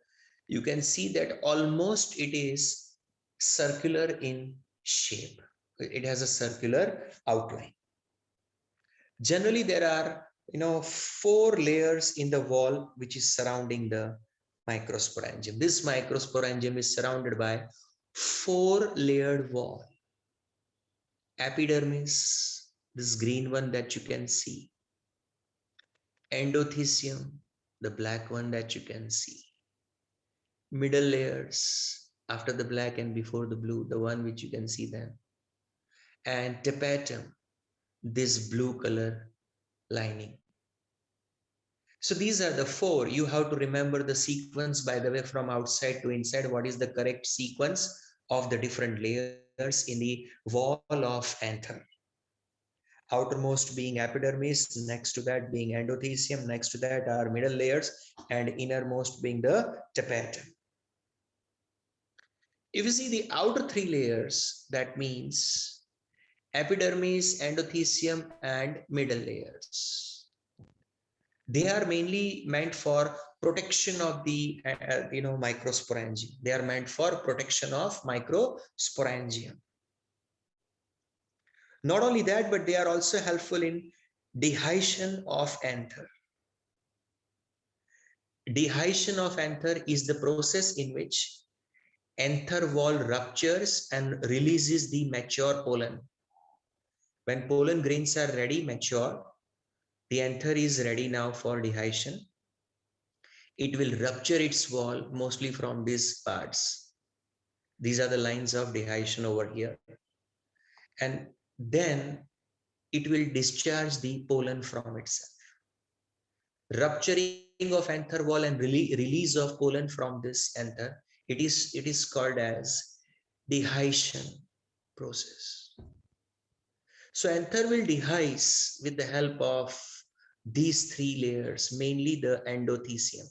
you can see that almost it is circular in shape. It has a circular outline. Generally, there are 4 layers in the wall which is surrounding the microsporangium. This microsporangium is surrounded by 4-layered wall. Epidermis, this green one that you can see. Endothecium, the black one that you can see. Middle layers, after the black and before the blue, the one which you can see then. And tapetum, this blue color lining. So these are the four. You have to remember the sequence, by the way, from outside to inside. What is the correct sequence of the different layers in the wall of anther? Outermost being epidermis, next to that being endothelium, next to that are middle layers, and innermost being the tapetum. If you see the outer three layers, that means epidermis, endothelium, and middle layers. They are mainly meant for protection of the microsporangium. They are meant for protection of microsporangium. Not only that, but they are also helpful in dehiscence of anther. Dehiscence of anther is the process in which anther wall ruptures and releases the mature pollen. When pollen grains are ready, mature, the anther is ready now for dehiscence. It will rupture its wall mostly from these parts. These are the lines of dehiscence over here. And then it will discharge the pollen from itself. Rupturing of anther wall and release of pollen from this anther, it is called as dehiscence process. So anther will dehisce with the help of these three layers, mainly the endothelium.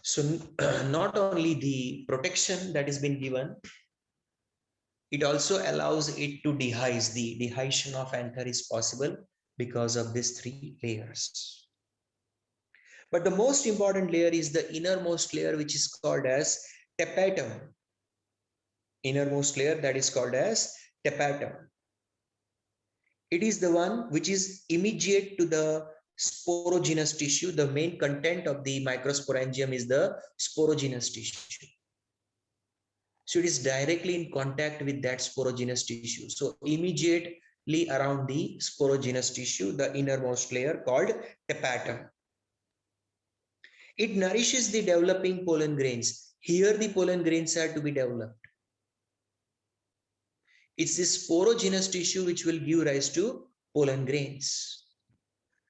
So not only the protection that has been given, it also allows it to dehisce. The dehiscence of anther is possible because of these three layers. But the most important layer is the innermost layer, which is called as tapetum. Innermost layer, that is called as tapetum. It is the one which is immediate to the sporogenous tissue. The main content of the microsporangium is the sporogenous tissue. So it is directly in contact with that sporogenous tissue. So immediately around the sporogenous tissue, the innermost layer called tapetum. It nourishes the developing pollen grains. Here the pollen grains are to be developed. It's this sporogenous tissue which will give rise to pollen grains.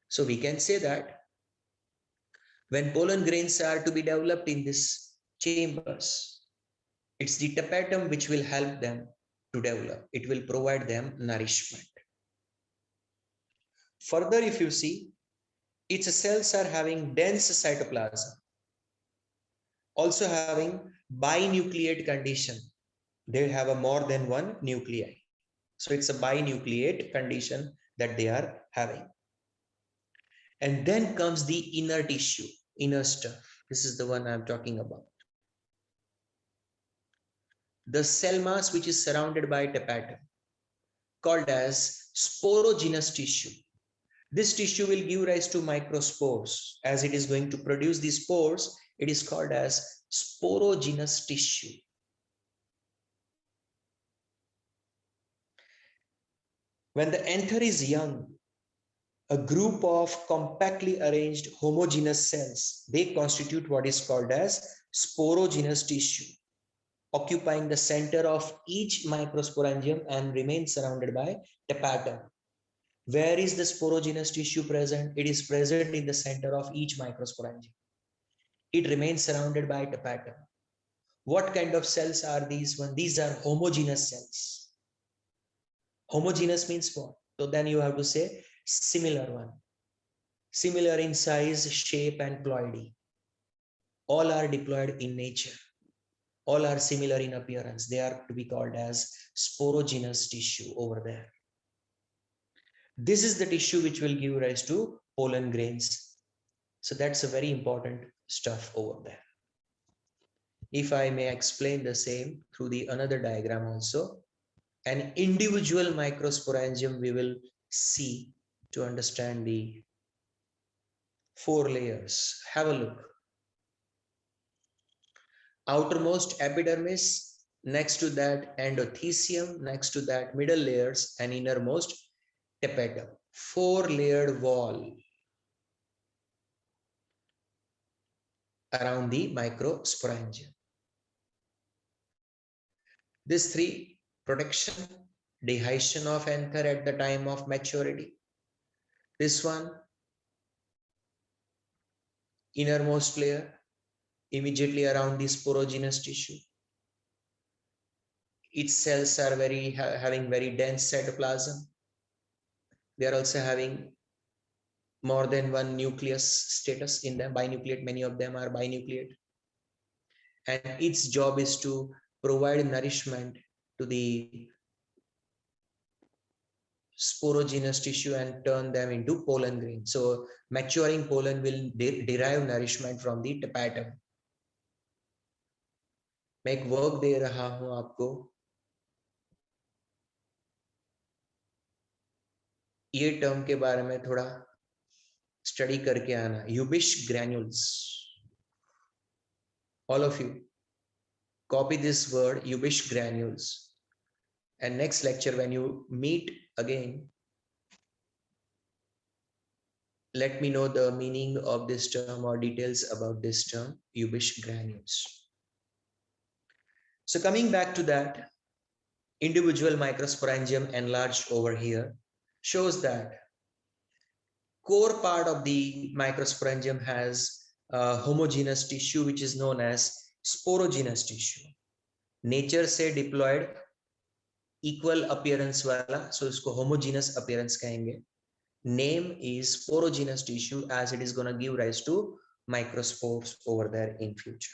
So we can say that when pollen grains are to be developed in these chambers, it's the tapetum which will help them to develop. It will provide them nourishment. Further, if you see, its cells are having dense cytoplasm, also having binucleate condition. They have a more than one nuclei. So it's a binucleate condition that they are having. And then comes the inner tissue, inner stuff. This is the one I'm talking about. The cell mass which is surrounded by tapetum, called as sporogenous tissue. This tissue will give rise to microspores. As it is going to produce these spores, it is called as sporogenous tissue. When the anther is young, a group of compactly arranged homogeneous cells, they constitute what is called as sporogenous tissue, occupying the center of each microsporangium and remain surrounded by tapetum. Where is the sporogenous tissue present? It is present in the center of each microsporangium. It remains surrounded by tapetum. What kind of cells are these ones? These are homogeneous cells. Homogeneous means what? So then you have to say similar one. Similar in size, shape, and ploidy. All are diploid in nature. All are similar in appearance. They are to be called as sporogenous tissue over there. This is the tissue which will give rise to pollen grains. So that's a very important stuff over there. If I may explain the same through the another diagram also, an individual microsporangium we will see to understand the four layers. Have a look. Outermost epidermis, next to that endothelium, next to that middle layers, and innermost tapetum. Four-layered wall. around the microsporangium. This three: protection, dehiscence of anther at the time of maturity. This one, innermost layer immediately around the sporogenous tissue. Its cells are having very dense cytoplasm. They are also having more than one nucleus status in them, binucleate. Many of them are binucleate. And its job is to provide nourishment to the sporogenous tissue and turn them into pollen grain. So maturing pollen will derive nourishment from the tapetum. मैं एक work दे रहा हूं आपको, ये term के बारे में थोड़ा स्टडी करके आना. Yubish granules. All of you copy this word, Yubish granules, and next lecture when you meet again, let me know the meaning of this term or details about this term, Yubish granules. So coming back to that, individual microsporangium enlarged over here shows that core part of the microsporangium has homogeneous tissue which is known as sporogenous tissue. Nature से diploid equal appearance वाला, so इसको homogeneous appearance कहेंगे. Name is sporogenous tissue as it is going to give rise to microspores over there in future.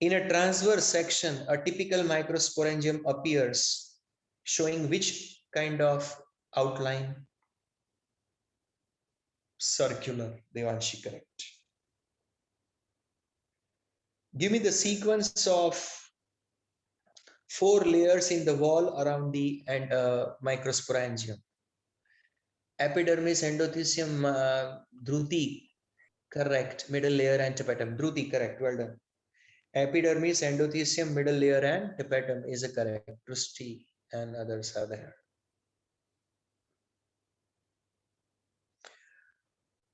In a transverse section, a typical microsporangium appears, showing which kind of outline? Circular. Devanshi, correct. Give me the sequence of 4 layers in the wall around the microsporangium. Epidermis, endothelium, Dhruti, correct. Middle layer and tapetum. Dhruti, correct. Well done. Epidermis, endothelium, middle layer and tapetum is a correct. Trusty and others are there.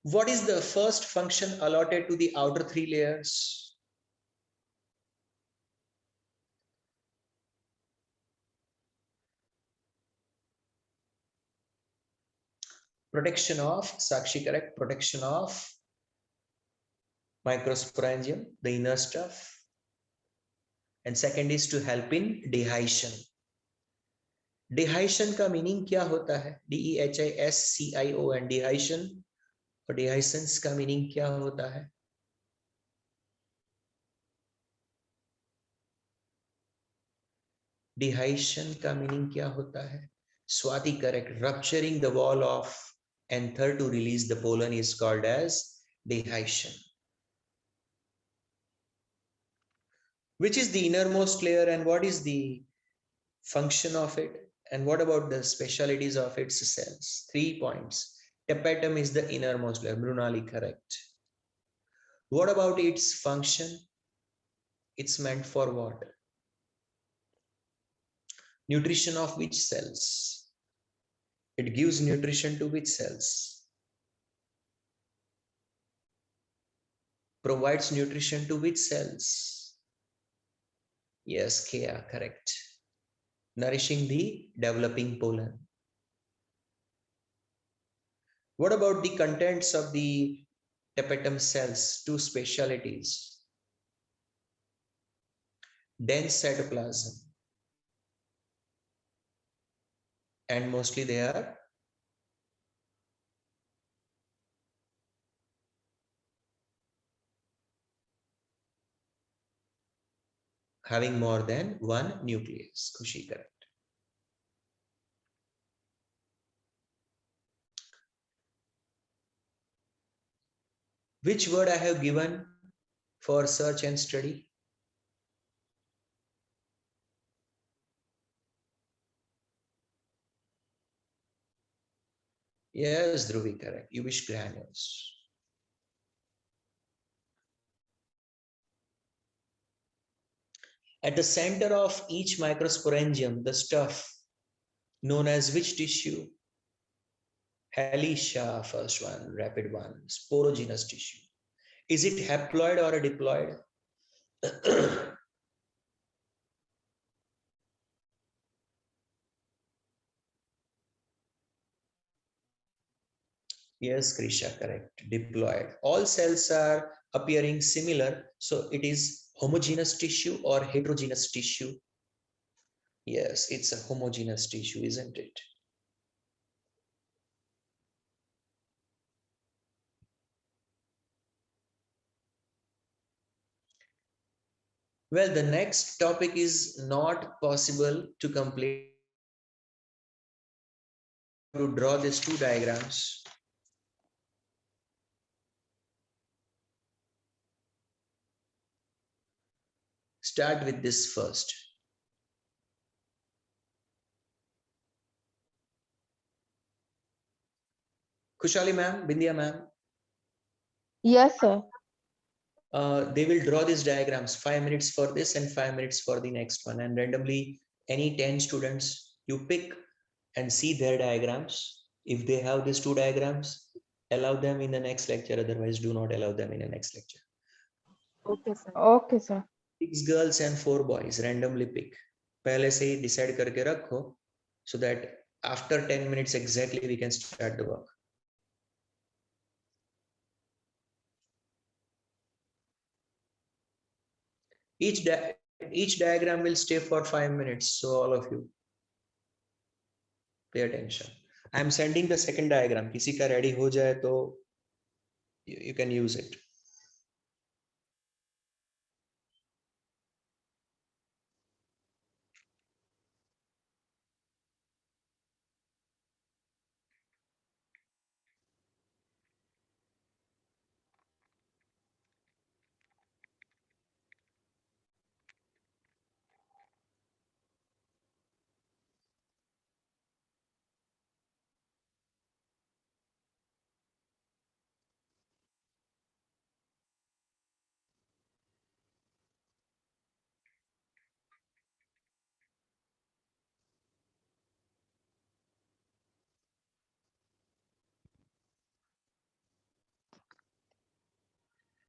What is the first function allotted to the outer 3 layers? Protection of, Sakshi, correct. Protection of microsporangium, the inner stuff. And second is to help in dehiscence. Dehiscence का meaning क्या होता है? DEHISCION, dehiscence. और dehiscence का meaning क्या होता है? Dehiscence का meaning क्या होता है? Swati, correct. Rupturing the wall of anther to release the pollen is called as dehiscence. Which is the innermost layer and what is the function of it? And what about the specialities of its cells? 3 points. Tapetum is the innermost layer. Brunali, correct. What about its function? It's meant for what? Nutrition of which cells? It gives nutrition to which cells? Provides nutrition to which cells? Yes, Kea, correct. Nourishing the developing pollen. What about the contents of the tapetum cells? 2 specialities. Dense cytoplasm. And mostly they are having more than 1 nucleus. Khushi, correct. Which word I have given for search and study? Yes, Dhruvi, correct. Yubish granules. At the center of each microsporangium, the stuff known as which tissue? Helicia, first one, rapid one, sporogenous tissue. Is it haploid or a diploid? Yes, Krisha, correct. Diploid. All cells are appearing similar, so it is homogeneous tissue or heterogeneous tissue. Yes, it's a homogeneous tissue, isn't it? Well, the next topic is not possible to complete. To draw these two diagrams. Start with this first. Kushali ma'am, Bindia ma'am. Yes, sir. They will draw these diagrams, 5 minutes for this and 5 minutes for the next one, and randomly any 10 students you pick and see their diagrams. If they have these two diagrams, allow them in the next lecture, otherwise do not allow them in the next lecture. Okay, sir. Okay, sir. 6 girls and 4 boys, randomly pick. पहले से ही decide करके रखो so that after 10 minutes exactly we can start the work. Each diagram will stay for 5 minutes, so all of you pay attention. I am sending the second diagram. किसी का ready हो जाए तो you can use it.